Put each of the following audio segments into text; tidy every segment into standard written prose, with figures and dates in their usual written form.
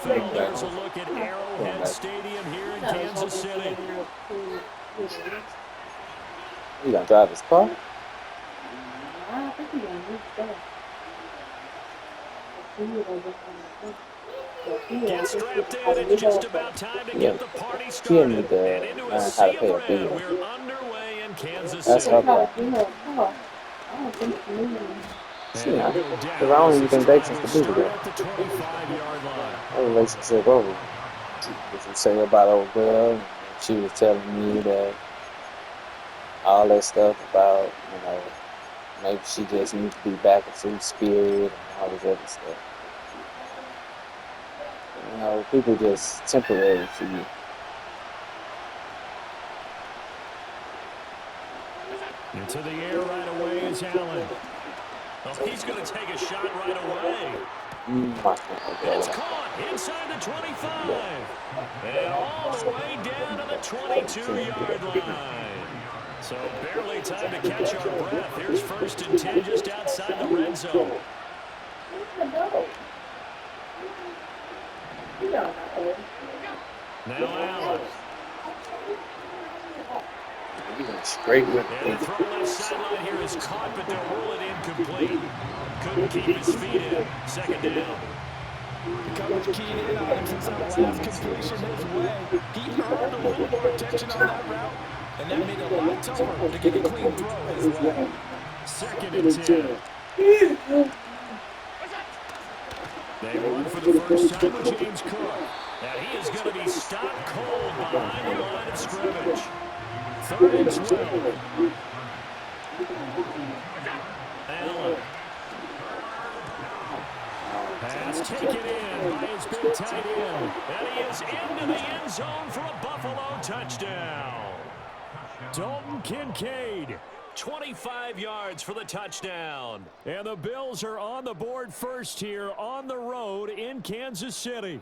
NFL, there's a look at Arrowhead Stadium here in Kansas City. You gonna drive his car? Get strapped in. It's just about time to get the party started. And into a sea of red, we're underway in Kansas City. The wrong you can break since the people there. That relationship over. What you say about old girl? She was telling me that all that stuff about, maybe she just needs to be back in free spirit and all this other stuff. People just temporary for you. Into the air right away is Allen. Oh, he's going to take a shot right away. It's caught inside the 25. And all the way down to the 22-yard line. So barely time to catch our breath. Here's 1st and 10 just outside the red zone. Now Allen. Straight with and the throw left sideline here is caught, but they'll rule it incomplete. Couldn't keep his feet in. 2nd down. The coverage keyed in on him since that last completion his way. He earned a little more attention on that route, and that made it a lot tougher to get a clean throw his way. 2nd and 10. They run for the first time with James Cook. Now he is going to be stopped cold behind the line of scrimmage. 3rd and 12. Allen. Pass taken in by his big tight end. And he is into the end zone for a Buffalo touchdown. Dalton Kincaid. 25 yards for the touchdown. And the Bills are on the board first here on the road in Kansas City.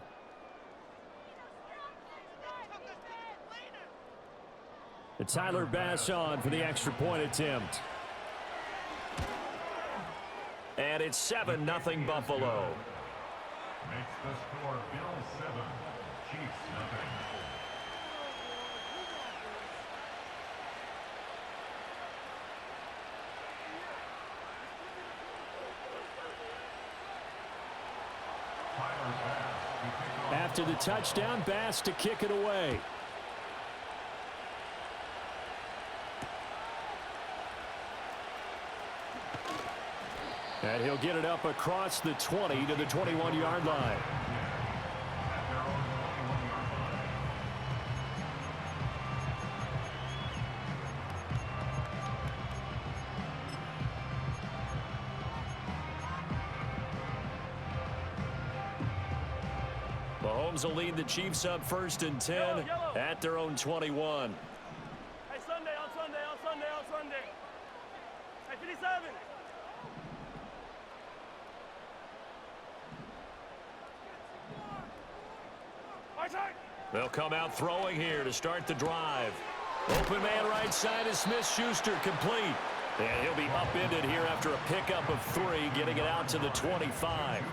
And Tyler Bass on for the extra point attempt. And it's 7-0 Buffalo. Makes the score Bills 7, Chiefs nothing. After the touchdown, Bass to kick it away. And he'll get it up across the 20 to the 21-yard line. Mahomes will lead the Chiefs up 1st and 10 at their own 21. Hey, Sunday. Hey, 57. They'll come out throwing here to start the drive. Open man right side is Smith-Schuster, complete. And he'll be upended here after a pickup of 3, getting it out to the 25.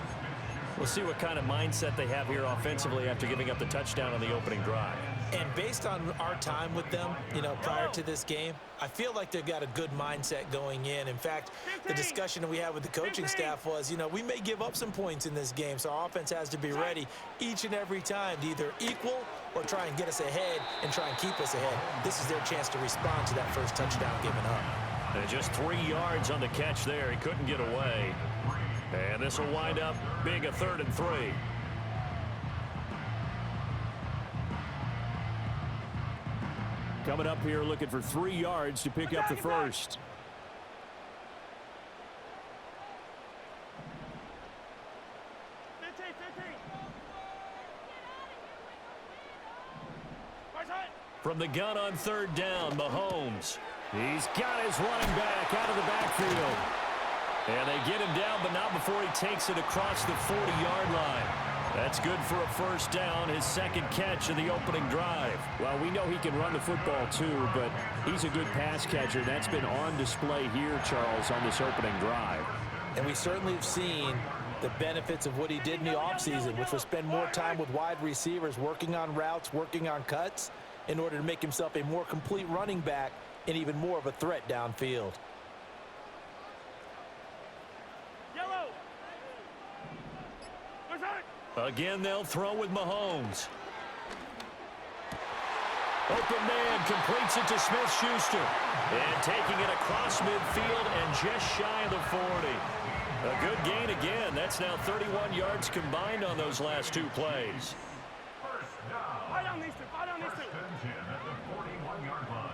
We'll see what kind of mindset they have here offensively after giving up the touchdown on the opening drive. And based on our time with them, prior to this game, I feel like they've got a good mindset going in. In fact, the discussion that we had with the coaching staff was, we may give up some points in this game, so our offense has to be ready each and every time to either equal or try and get us ahead and try and keep us ahead. This is their chance to respond to that first touchdown given up. And just 3 yards on the catch there. He couldn't get away. And this will wind up being a 3rd and 3. Coming up here looking for 3 yards to pick up the first. From the gun on 3rd down, Mahomes. He's got his running back out of the backfield. And they get him down, but not before he takes it across the 40-yard line. That's good for a 1st down, his 2nd catch of the opening drive. Well, we know he can run the football too, but he's a good pass catcher. That's been on display here, Charles, on this opening drive. And we certainly have seen the benefits of what he did in the offseason, which was spend more time with wide receivers, working on routes, working on cuts, in order to make himself a more complete running back and even more of a threat downfield. Yellow. Again, they'll throw with Mahomes. Open man completes it to Smith-Schuster. And taking it across midfield and just shy of the 40. A good gain again. That's now 31 yards combined on those last two plays. Fight on these two. Fight on these two. At the 41-yard line.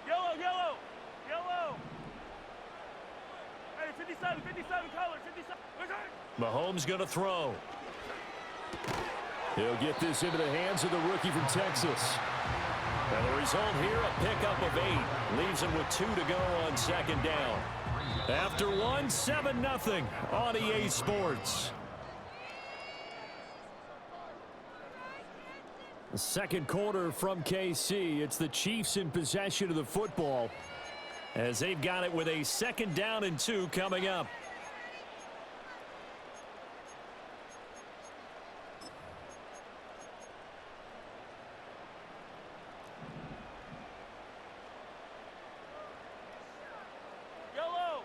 Yellow, yellow, yellow. Hey, 57, 57 color, 57. Mahomes going to throw. He'll get this into the hands of the rookie from Texas. And the result here, a pickup of 8. Leaves him with 2 to go on second down. After one, 7-0 on EA Sports. The second quarter from KC. It's the Chiefs in possession of the football as they've got it with a 2nd down and 2 coming up. Yellow.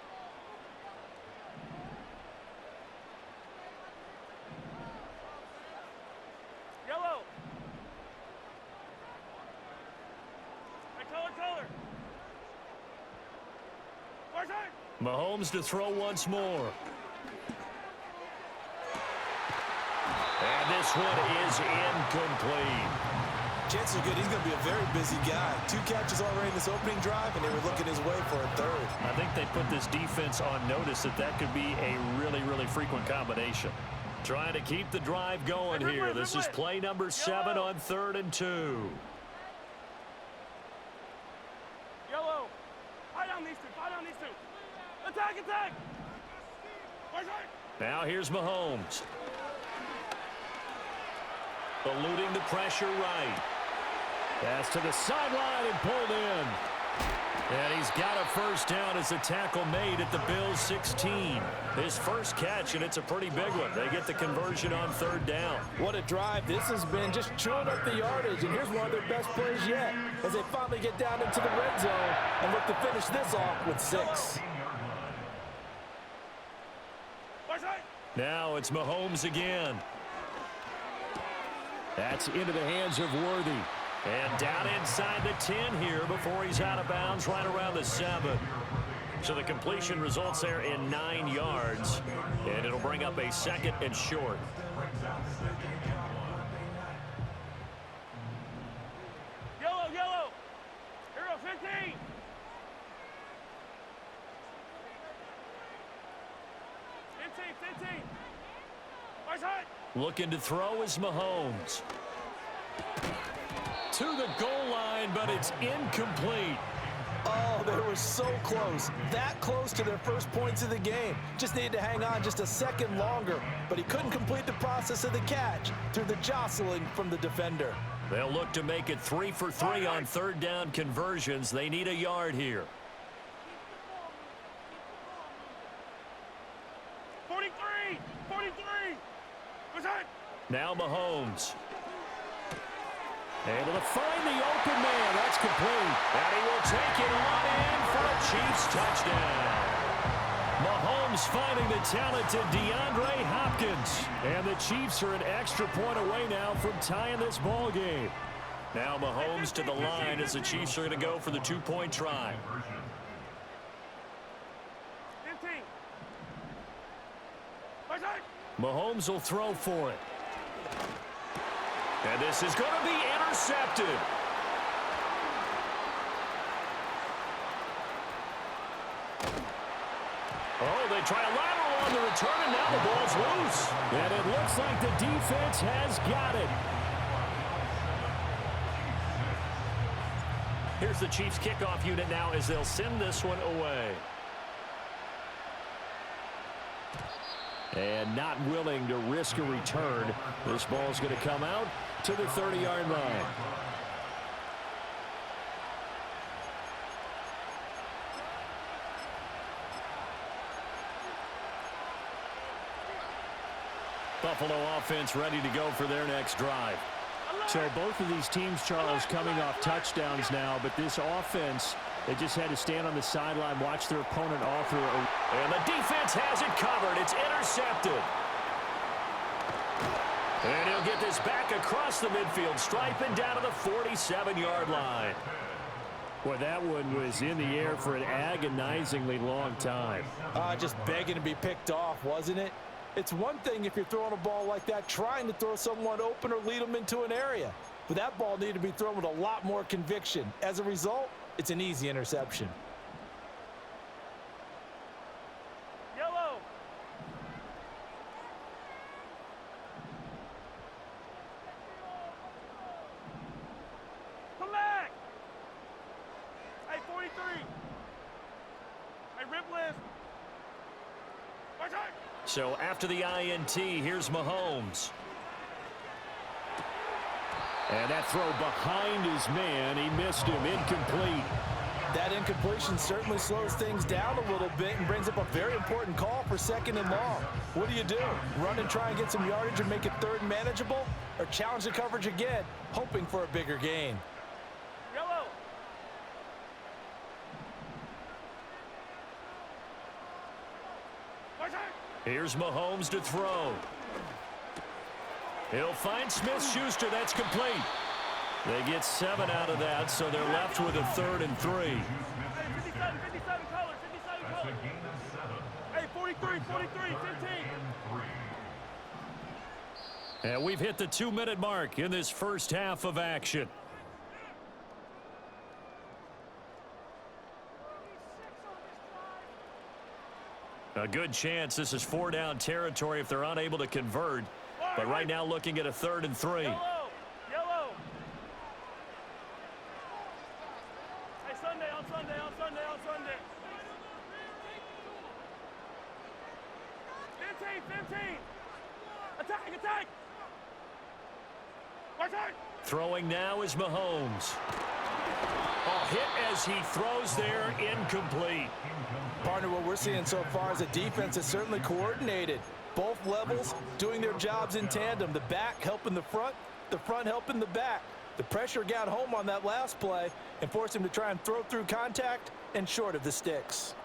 Yellow. Hey, color. Far side. Mahomes to throw once more. And this one is incomplete. Chances are good he's going to be a very busy guy. 2 catches already in this opening drive, and they were looking his way for a 3rd. I think they put this defense on notice that could be a really frequent combination. Trying to keep the drive going here. This is play number 7 on 3rd and 2. Yellow. Fight on these two. Fight on these two. Attack. Far side. Now here's Mahomes. Eluding the pressure right. Pass to the sideline and pulled in. And he's got a first down as a tackle made at the Bills' 16. His first catch, and it's a pretty big one. They get the conversion on 3rd down. What a drive this has been, just chewing up the yardage. And here's one of their best plays yet as they finally get down into the red zone and look to finish this off with 6. Far side. Now it's Mahomes again. That's into the hands of Worthy. And down inside the 10 here before he's out of bounds right around the 7. So the completion results there in 9 yards. And it'll bring up a 2nd and short. Yellow. Here go 15. Far side. Looking to throw is Mahomes. To the goal line, but it's incomplete. Oh, they were so close. That close to their first points of the game. Just needed to hang on just a second longer, but he couldn't complete the process of the catch through the jostling from the defender. They'll look to make it 3 for 3 on 3rd down conversions. They need a yard here. 43. What's that? Now Mahomes. Able to find the open man. That's complete. And he will take it on in for a Chiefs touchdown. Mahomes finding the talented DeAndre Hopkins. And the Chiefs are an extra point away now from tying this ball game. Now Mahomes to the line as the Chiefs are going to go for the 2-point try. 15. Far side. Mahomes will throw for it. And this is going to be intercepted. Oh, they try a lateral on the return, and now the ball's loose. And it looks like the defense has got it. Here's the Chiefs kickoff unit now as they'll send this one away. And not willing to risk a return. This ball's going to come out to the 30-yard line. Buffalo offense ready to go for their next drive. So both of these teams, Charles, coming off touchdowns now, but this offense, they just had to stand on the sideline, watch their opponent all through. And the defense has it covered. It's intercepted. And he'll get this back across the midfield stripe and down to the 47-yard line. Boy, that one was in the air for an agonizingly long time. Just begging to be picked off, wasn't it? It's one thing if you're throwing a ball like that, trying to throw someone open or lead them into an area. But that ball needed to be thrown with a lot more conviction. As a result, it's an easy interception. Yellow. Come back. Hey, 43. Hey, rip list. Watch out. So after the INT, here's Mahomes. And that throw behind his man, he missed him, incomplete. That incompletion certainly slows things down a little bit and brings up a very important call for 2nd and long. What do? Run and try and get some yardage and make it 3rd and manageable? Or challenge the coverage again, hoping for a bigger gain? Yellow. Watch out. Here's Mahomes to throw. He'll find Smith-Schuster. That's complete. They get 7 out of that, so they're left with a 3rd and 3. Hey, 57 colors, 57 colors. Hey, 43, 15. And we've hit the 2-minute mark in this first half of action. A good chance this is 4-down territory if they're unable to convert. But right now looking at a 3rd and 3. Yellow. Hey, Sunday. 15. Attack. Watch out. Throwing now is Mahomes. Hit as he throws there, incomplete. Partner, what we're seeing so far is a defense that's certainly coordinated. Both levels doing their jobs in tandem. The back helping the front helping the back. The pressure got home on that last play and forced him to try and throw through contact and short of the sticks.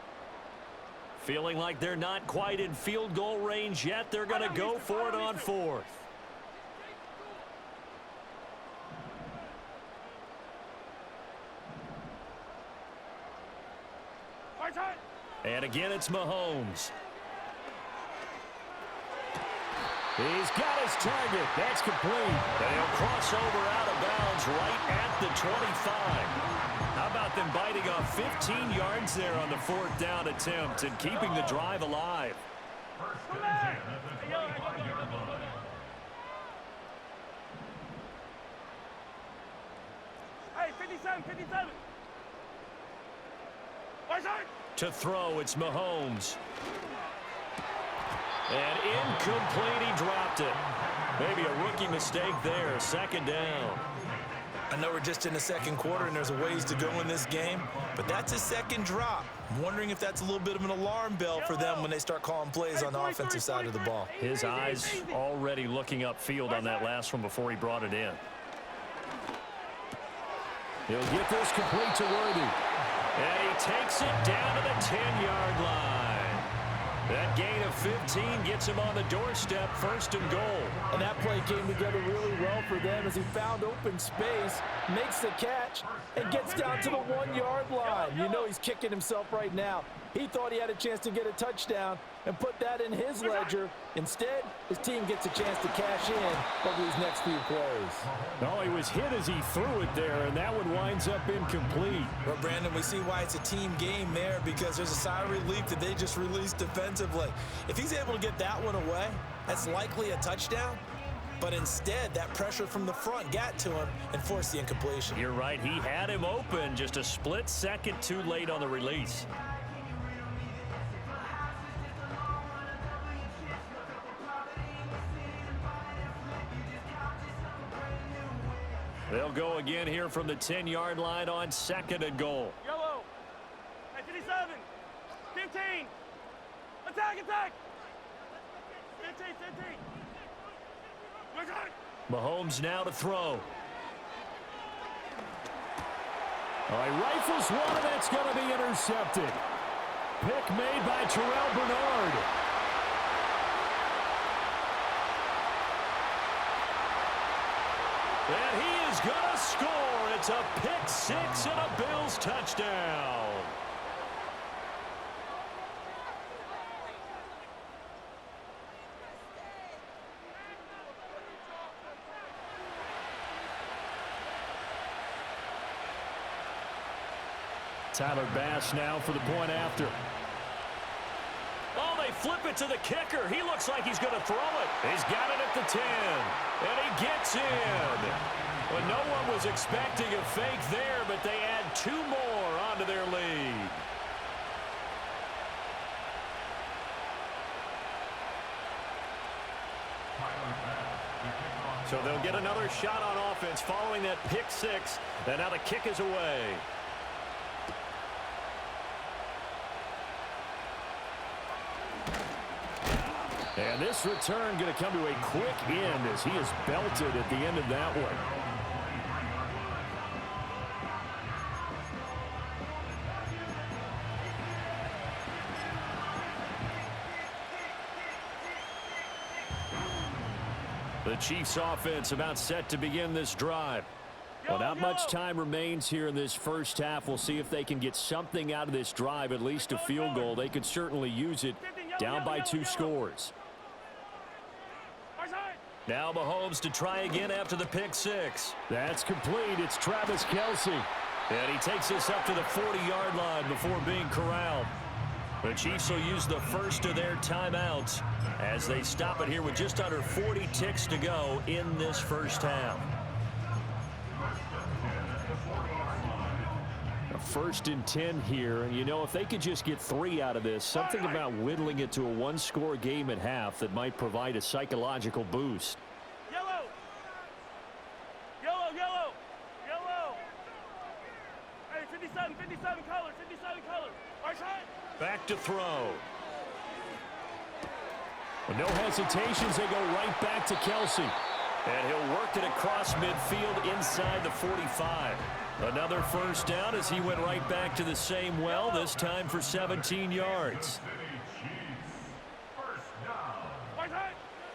Feeling like they're not quite in field goal range yet. They're going to go for it on 4th. And again, it's Mahomes. He's got his target. That's complete. And he'll cross over out of bounds right at the 25. How about them biting off 15 yards there on the 4th down attempt and keeping the drive alive? Come back. Hey, 57. Watch out. To throw, it's Mahomes. And incomplete, he dropped it. Maybe a rookie mistake there, 2nd down. I know we're just in the 2nd quarter and there's a ways to go in this game, but that's his 2nd drop. I'm wondering if that's a little bit of an alarm bell for them when they start calling plays on the offensive side of the ball. His eyes already looking upfield on that last one before he brought it in. He'll get this complete to Worthy. And he takes it down to the 10-yard line. That gain of 15 gets him on the doorstep, 1st and goal. And that play came together really well for them as he found open space, makes the catch, and gets down to the 1-yard line. You know he's kicking himself right now. He thought he had a chance to get a touchdown and put that in his ledger. Instead, his team gets a chance to cash in over these next few plays. No, he was hit as he threw it there, and that one winds up incomplete. Well, Brandon, we see why it's a team game there because there's a sigh of relief that they just released defensively. If he's able to get that one away, that's likely a touchdown. But instead, that pressure from the front got to him and forced the incompletion. You're right. He had him open, just a split second too late on the release. They'll go again here from the 10-yard line on 2nd and goal. Yellow. Hey, 57. 15. Attack. 15. Mahomes now to throw. All right, rifles one, and that's going to be intercepted. Pick made by Terrell Bernard. And he is going to score. It's a pick six and a Bills touchdown. Tyler Bass now for the point after. Oh, they flip it to the kicker. He looks like he's going to throw it. He's got it at the 10. And he gets in. Well, no one was expecting a fake there, but they add two more onto their lead. So they'll get another shot on offense following that pick six. And now the kick is away. And this return going to come to a quick end as he is belted at the end of that one. The Chiefs offense about set to begin this drive. Well, not much time remains here in this first half. We'll see if they can get something out of this drive, at least a field goal. They could certainly use it, down by 2 scores. Now Mahomes to try again after the pick six. That's complete. It's Travis Kelce. And he takes this up to the 40-yard line before being corralled. The Chiefs will use the first of their timeouts as they stop it here with just under 40 ticks to go in this first half. First and 10 here, and you know, if they could just get 3 out of this, something about whittling it to a 1-score game at half that might provide a psychological boost. Yellow! Yellow, yellow! Yellow! Hey, 57 colors, 57 colors. Right side. Back to throw. With no hesitations, they go right back to Kelce. And he'll work it across midfield inside the 45. Another first down as he went right back to the same well, this time for 17 yards.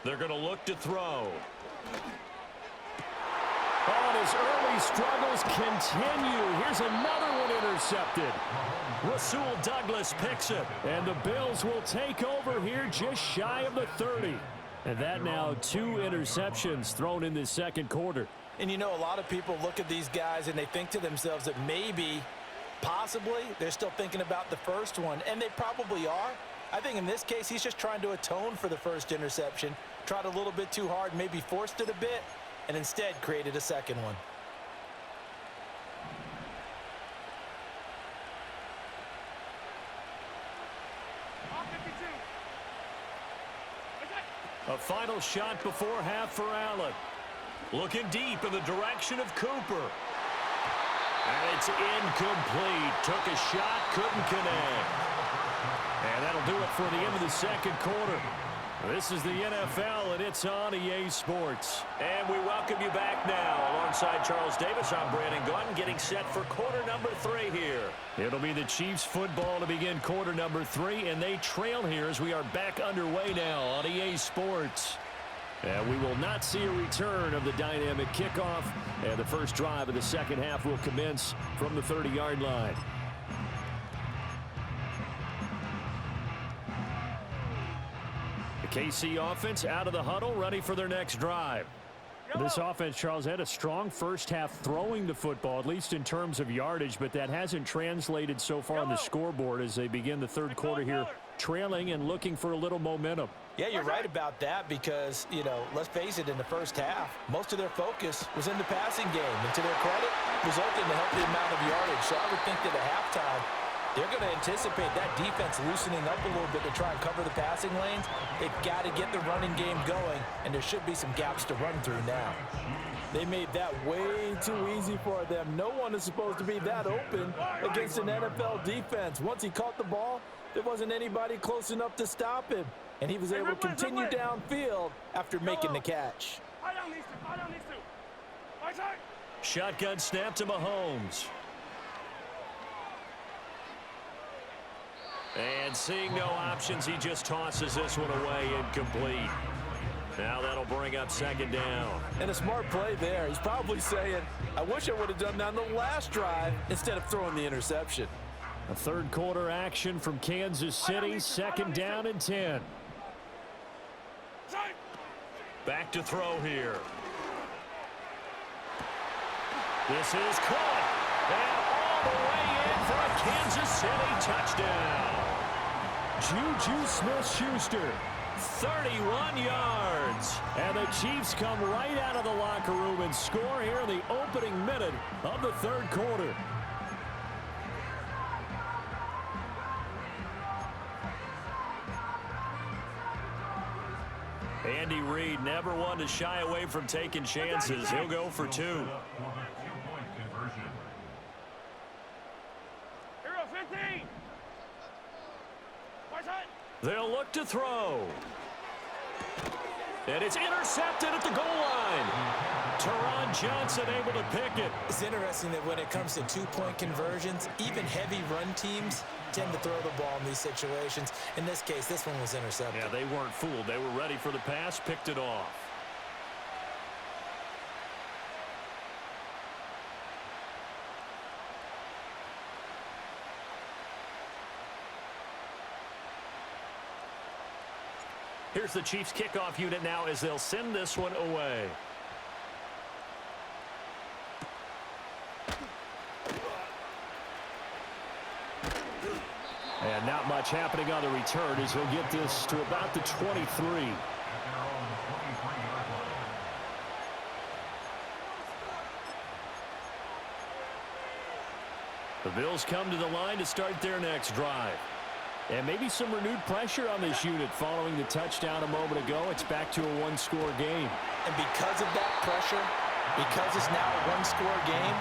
They're going to look to throw. Oh, and his early struggles continue. Here's another one intercepted. Rasul Douglas picks it. And the Bills will take over here just shy of the 30. And that now 2 interceptions thrown in this second quarter. And you know, a lot of people look at these guys and they think to themselves that maybe, possibly, they're still thinking about the first one. And they probably are. I think in this case, he's just trying to atone for the first interception. Tried a little bit too hard, maybe forced it a bit, and instead created a second one. A final shot before half for Allen. Looking deep in the direction of Cooper. And it's incomplete. Took a shot, couldn't connect. And that'll do it for the end of the second quarter. This is the NFL, and it's on EA Sports. And we welcome you back now. Alongside Charles Davis, I'm Brandon Gaudin, getting set for quarter number 3 here. It'll be the Chiefs football to begin quarter number 3, and they trail here as we are back underway now on EA Sports. And we will not see a return of the dynamic kickoff, and the first drive of the second half will commence from the 30-yard line. The KC offense out of the huddle, ready for their next drive. This offense, Charles, had a strong first half throwing the football, at least in terms of yardage, but that hasn't translated so far on the scoreboard as they begin the third quarter here, trailing and looking for a little momentum. Yeah, you're right about that because, you know, let's face it, in the first half, most of their focus was in the passing game. And to their credit, resulted in a healthy amount of yardage. So I would think that at halftime, they're going to anticipate that defense loosening up a little bit to try and cover the passing lanes. They've got to get the running game going, and there should be some gaps to run through now. They made that way too easy for them. No one is supposed to be that open against an NFL defense. Once he caught the ball, there wasn't anybody close enough to stop him. And he was able to continue downfield after making the catch. on these two. Fight on these two. Fight tight. Shotgun snap to Mahomes. And seeing no options, he just tosses this one away, incomplete. Now that'll bring up second down. And a smart play there. He's probably saying, I wish I would have done that on the last drive instead of throwing the interception. A third quarter action from Kansas City, second down and 10. Back to throw here. This is caught. And all the way in for a Kansas City touchdown. Juju Smith-Schuster, 31 yards. And the Chiefs come right out of the locker room and score here in the opening minute of the third quarter. Andy Reid never one to shy away from taking chances. He'll go for two. Hero 15. Fight tight. They'll look to throw. And it's intercepted at the goal line. Teron Johnson able to pick it. It's interesting that when it comes to two-point conversions, even heavy run teams tend to throw the ball in these situations. In this case, this one was intercepted. Yeah, they weren't fooled. They were ready for the pass, picked it off. Here's the Chiefs kickoff unit now as they'll send this one away. And not much happening on the return as he'll get this to about the 23. The Bills come to the line to start their next drive. And maybe some renewed pressure on this unit following the touchdown a moment ago. It's back to a one-score game. And because of that pressure, because it's now a one-score game,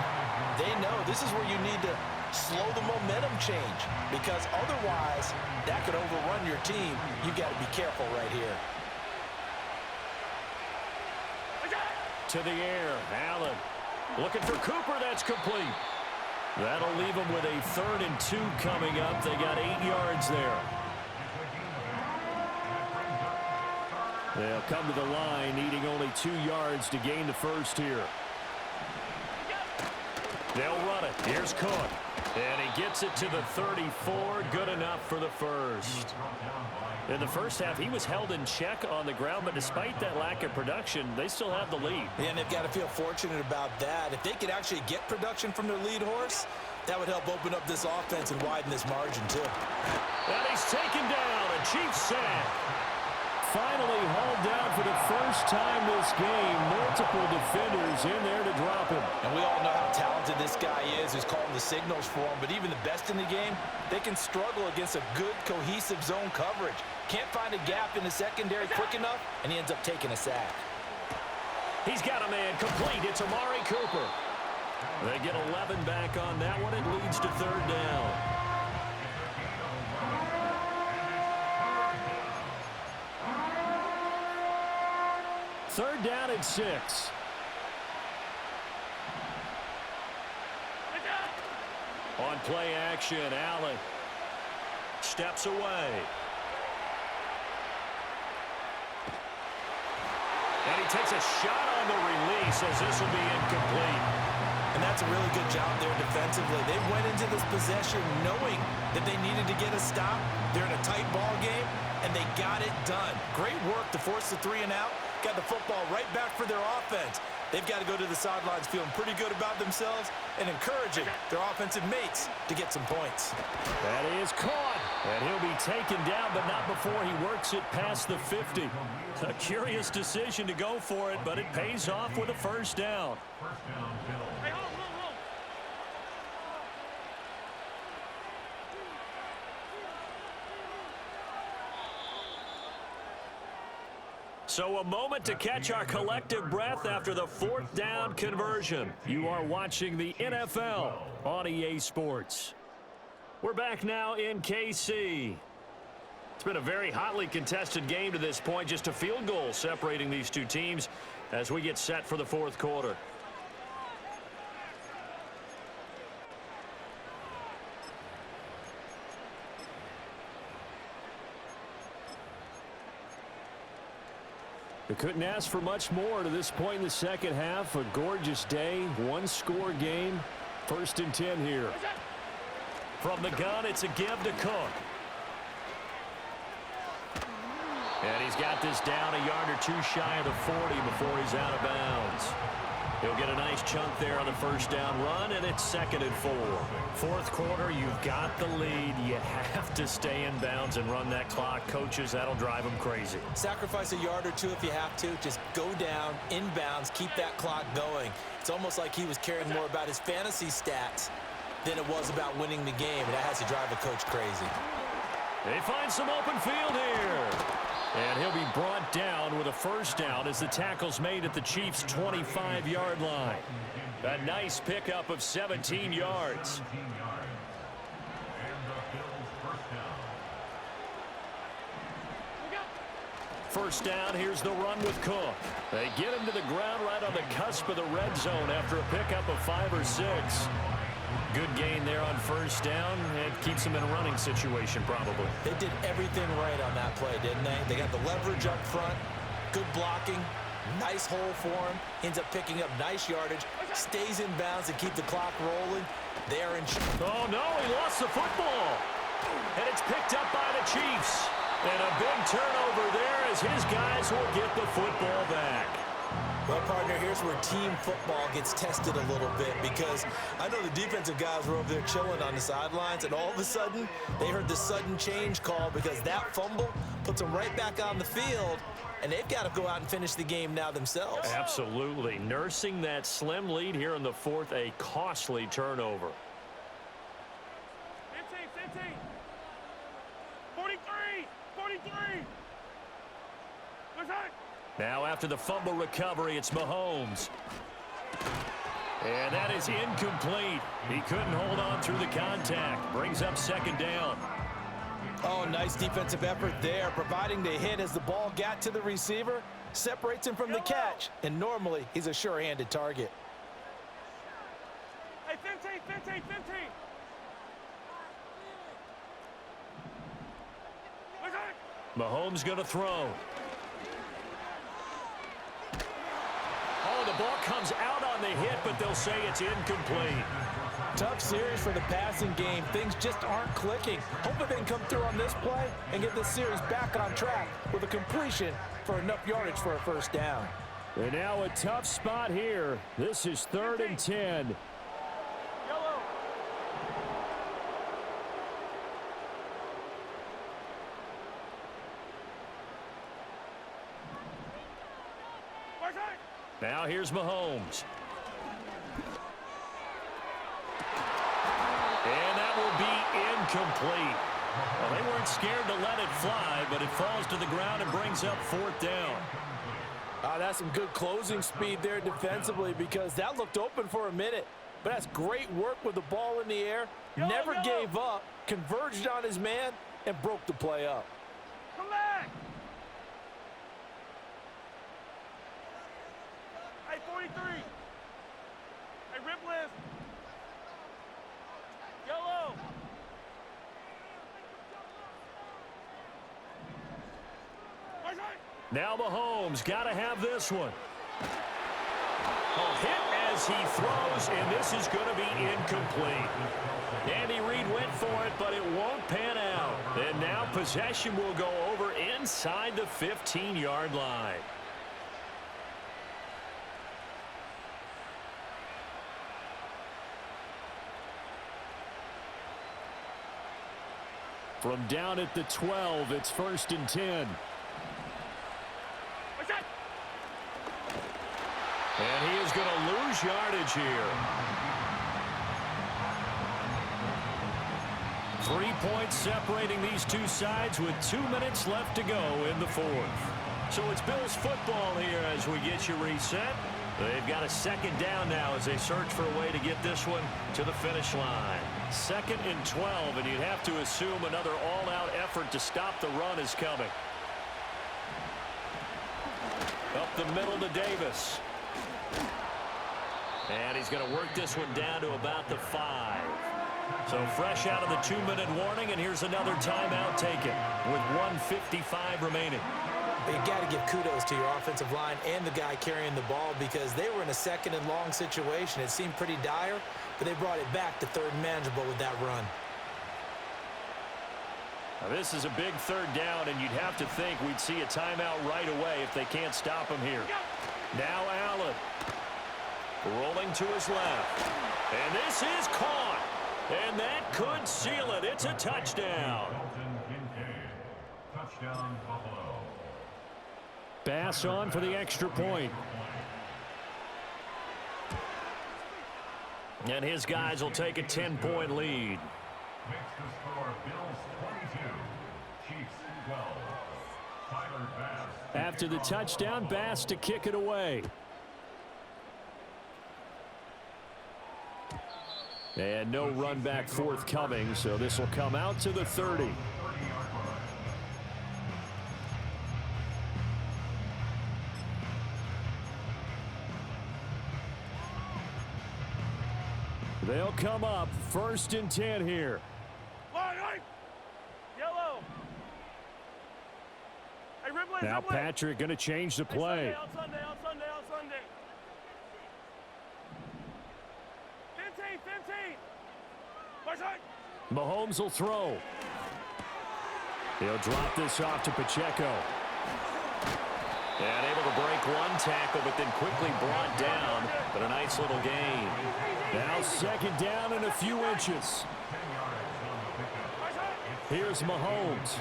they know this is where you need to slow the momentum change, because otherwise that could overrun your team. You've got to be careful right here. To the air, Allen looking for Cooper. That's complete. That'll leave them with a 3rd and 2 coming up. They got 8 yards there. They'll come to the line needing only 2 yards to gain the first here. They'll run it. Here's Cook. And he gets it to the 34. Good enough for the first. In the first half, he was held in check on the ground, but despite that lack of production, they still have the lead. And they've got to feel fortunate about that. If they could actually get production from their lead horse, that would help open up this offense and widen this margin too. And he's taken down. A Chiefs sack. Finally hauled down for the first time this game. Multiple defenders in there to drop him. And we all know how talented this guy is, who's calling the signals for him. But even the best in the game, they can struggle against a good, cohesive zone coverage. Can't find a gap in the secondary quick enough, and he ends up taking a sack. He's got a man complete. It's Amari Cooper. They get 11 back on that one. It leads to 3rd down. Third down and 6. On play action, Allen steps away. And he takes a shot on the release as this will be incomplete. And that's a really good job there defensively. They went into this possession knowing that they needed to get a stop. They're in a tight ball game, and they got it done. Great work to force the 3 and out. Got the football right back for their offense. They've got to go to the sidelines feeling pretty good about themselves and encouraging their offensive mates to get some points. That is caught. And he'll be taken down, but not before he works it past the 50. A curious decision to go for it, but it pays off with a first down. Hey, hold. So a moment to catch our collective breath after the 4th down conversion. You are watching the NFL on EA Sports. We're back now in KC. It's been a very hotly contested game to this point. Just a field goal separating these two teams as we get set for the fourth quarter. We couldn't ask for much more to this point in the second half. A gorgeous day, one-score game. 1st and 10 here. From the gun, it's a give to Cook. And he's got this down a yard or two shy of the 40 before he's out of bounds. He'll get a nice chunk there on the first down run, and it's 2nd and 4. Fourth quarter, you've got the lead. You have to stay in bounds and run that clock. Coaches, that'll drive them crazy. Sacrifice a yard or two if you have to. Just go down, inbounds, keep that clock going. It's almost like he was caring more about his fantasy stats than it was about winning the game. And that has to drive a coach crazy. They find some open field here. And he'll be brought down with a first down as the tackle's made at the Chiefs' 25-yard line. A nice pickup of 17 yards. First down, here's the run with Cook. They get him to the ground right on the cusp of the red zone after a pickup of 5 or 6. Good gain there on first down. It keeps them in a running situation, probably. They did everything right on that play, didn't they? They got the leverage up front, good blocking, nice hole for him, ends up picking up nice yardage, stays in bounds to keep the clock rolling. They're in. Oh, no, he lost the football. And it's picked up by the Chiefs. And a big turnover there as his guys will get the football back. Well, partner, here's where team football gets tested a little bit, because I know the defensive guys were over there chilling on the sidelines, and all of a sudden, they heard the sudden change call because that fumble puts them right back on the field, and they've got to go out and finish the game now themselves. Absolutely. Nursing that slim lead here in the fourth, a costly turnover. 15, 43, 43. What's that? Now after the fumble recovery, it's Mahomes. And that is incomplete. He couldn't hold on through the contact. Brings up 2nd down. Oh, nice defensive effort there, providing the hit as the ball got to the receiver, separates him from the catch, and normally he's a sure-handed target. Hey, 15. What's that? Mahomes going to throw. Oh, the ball comes out on the hit, but they'll say it's incomplete. Tough series for the passing game. Things just aren't clicking. Hopefully they can come through on this play and get this series back on track with a completion for enough yardage for a first down. And now a tough spot here. This is 3rd and 10. Yellow. What's that? Now here's Mahomes. And that will be incomplete. Well, they weren't scared to let it fly, but it falls to the ground and brings up 4th down. That's some good closing speed there defensively, because that looked open for a minute. But that's great work with the ball in the air. Never gave up, converged on his man, and broke the play up. Come back. Hey, 43. Hey, rip lift. Yellow. What's that? Now Mahomes got to have this one. A hit as he throws, and this is going to be incomplete. Andy Reid went for it, but it won't pan out. And now possession will go over inside the 15-yard line. From down at the 12, it's 1st and 10. What's that? And he is going to lose yardage here. 3 points separating these two sides with 2 minutes left to go in the fourth. So it's Bills football here as we get you reset. They've got a 2nd down now as they search for a way to get this one to the finish line. 2nd and 12, and you'd have to assume another all-out effort to stop the run is coming. Up the middle to Davis. And he's going to work this one down to about the 5. So fresh out of the 2-minute warning, and here's another timeout taken with 1:55 remaining. You got to give kudos to your offensive line and the guy carrying the ball because they were in a 2nd and long situation. It seemed pretty dire, but they brought it back to 3rd and manageable with that run. Now this is a big 3rd down, and you'd have to think we'd see a timeout right away if they can't stop him here. Now Allen. Rolling to his left. And this is caught. And that could seal it. It's a touchdown. Touchdown, Buffalo. Bass on for the extra point. And his guys will take a 10-point lead. Makes the score Bills 22, Chiefs 12. Tyler Bass. After the touchdown, Bass to kick it away. And no run back forthcoming, so this will come out to the 30. They'll come up 1st and 10 here. Yellow. Hey, Ripley, Now Ripley. Patrick going to change the play. On Sunday. 15. Mahomes will throw. He'll drop this off to Pacheco. And able to break one tackle, but then quickly brought down. But a nice little gain. Now 2nd down and a few inches. Here's Mahomes.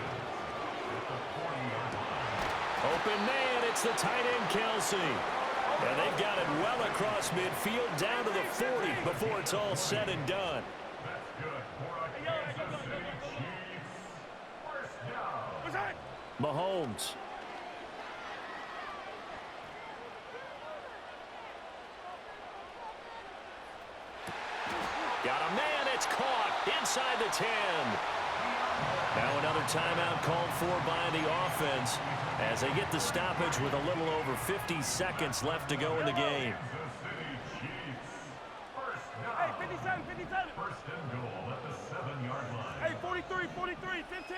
Open man, it's the tight end Kelsey. And they've got it well across midfield down to the 40 before it's all said and done. Mahomes. Got a man, it's caught inside the 10. Now another timeout called for by the offense as they get the stoppage with a little over 50 seconds left to go in the game. Hey, 57. First and goal at the 7-yard line. Hey, 43, 15.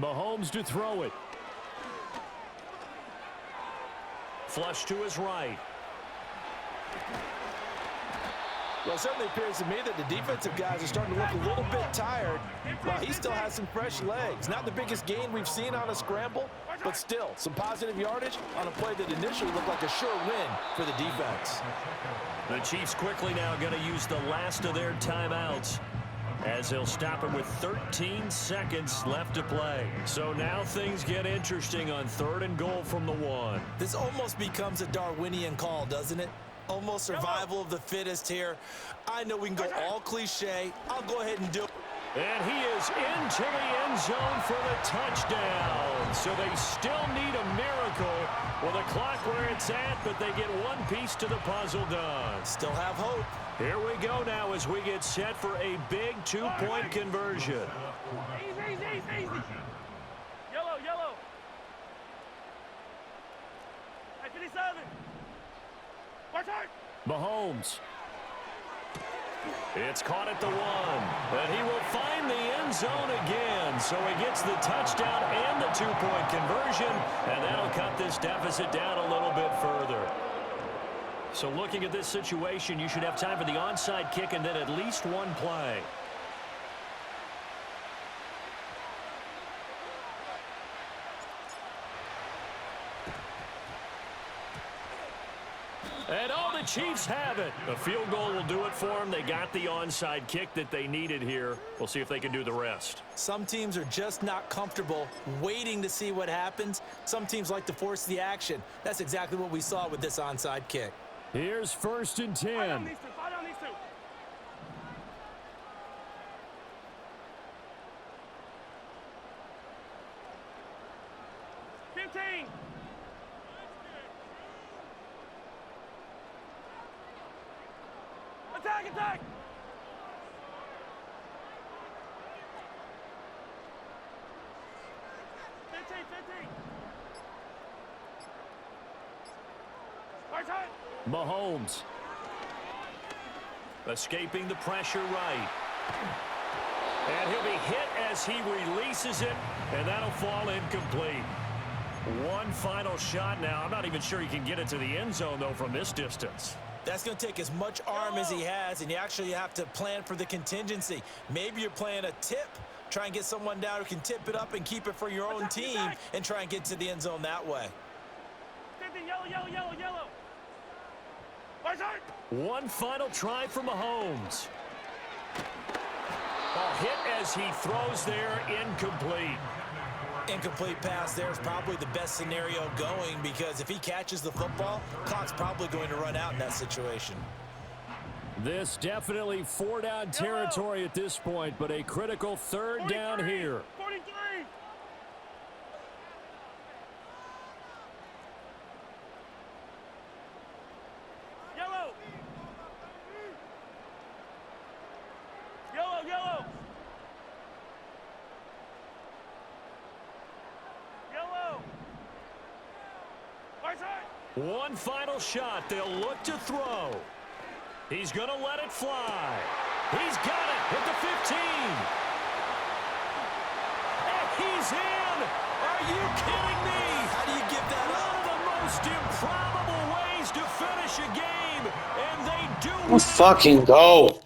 Mahomes to throw it. Flush to his right. Well, it certainly appears to me that the defensive guys are starting to look a little bit tired. Well, he still has some fresh legs. Not the biggest gain we've seen on a scramble, but still some positive yardage on a play that initially looked like a sure win for the defense. The Chiefs quickly now going to use the last of their timeouts as they'll stop it with 13 seconds left to play. So now things get interesting on 3rd and goal from the 1. This almost becomes a Darwinian call, doesn't it? Almost survival of the fittest here. I know we can go all cliche. I'll go ahead and do it. And he is into the end zone for the touchdown. So they still need a miracle with the clock where it's at, but they get one piece to the puzzle done. Still have hope. Here we go now as we get set for a big 2-point conversion. Easy. Yellow. Hey, 57. Mahomes. It's caught at the 1. And he will find the end zone again. So he gets the touchdown and the 2-point conversion. And that'll cut this deficit down a little bit further. So looking at this situation, you should have time for the onside kick and then at least one play. And all the Chiefs have it. A field goal will do it for them. They got the onside kick that they needed here. We'll see if they can do the rest. Some teams are just not comfortable waiting to see what happens. Some teams like to force the action. That's exactly what we saw with this onside kick. Here's 1st and 10. Fight on these two. 15. Attack! Mahomes. Escaping the pressure right. And he'll be hit as he releases it, and that'll fall incomplete. One final shot now. I'm not even sure he can get it to the end zone, though, from this distance. That's going to take as much arm as he has, and you actually have to plan for the contingency. Maybe you're playing a tip. Try and get someone down who can tip it up and keep it for your own team and try and get to the end zone that way. Yellow. One final try for Mahomes. Ball hit as he throws there, incomplete. Incomplete pass there is probably the best scenario going, because if he catches the football, clock's probably going to run out in that situation. This definitely 4-down territory at this point, but a critical 3rd down here. 43. Yellow. One final shot. They'll look to throw. He's going to let it fly. He's got it at the 15. And he's in. Are you kidding me? How do you give that up? One of the most improbable ways to finish a game, and they do. Let's fucking go.